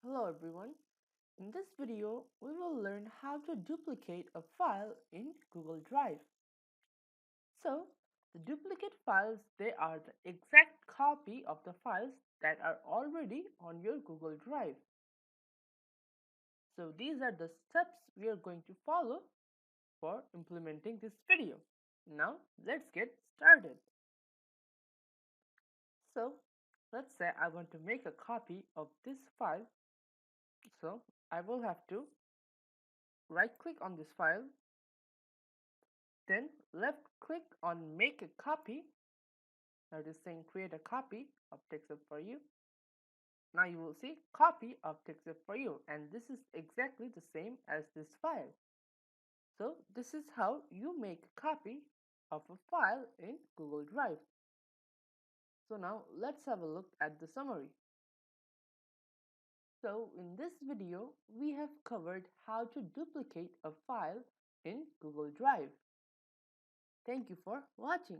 Hello everyone. In this video, we will learn how to duplicate a file in Google Drive. So, the duplicate files, they are the exact copy of the files that are already on your Google Drive. So, these are the steps we are going to follow for implementing this video. Now, let's get started. So, let's say I want to make a copy of this file. So, I will have to right click on this file. Then left click on make a copy. Now it is saying create a copy of TextZip for you. Now you will see copy of TextZip for you, and this is exactly the same as this file. So this is how you make a copy of a file in Google Drive. So now let's have a look at the summary. So in this video, we have covered how to duplicate a file in Google Drive. Thank you for watching.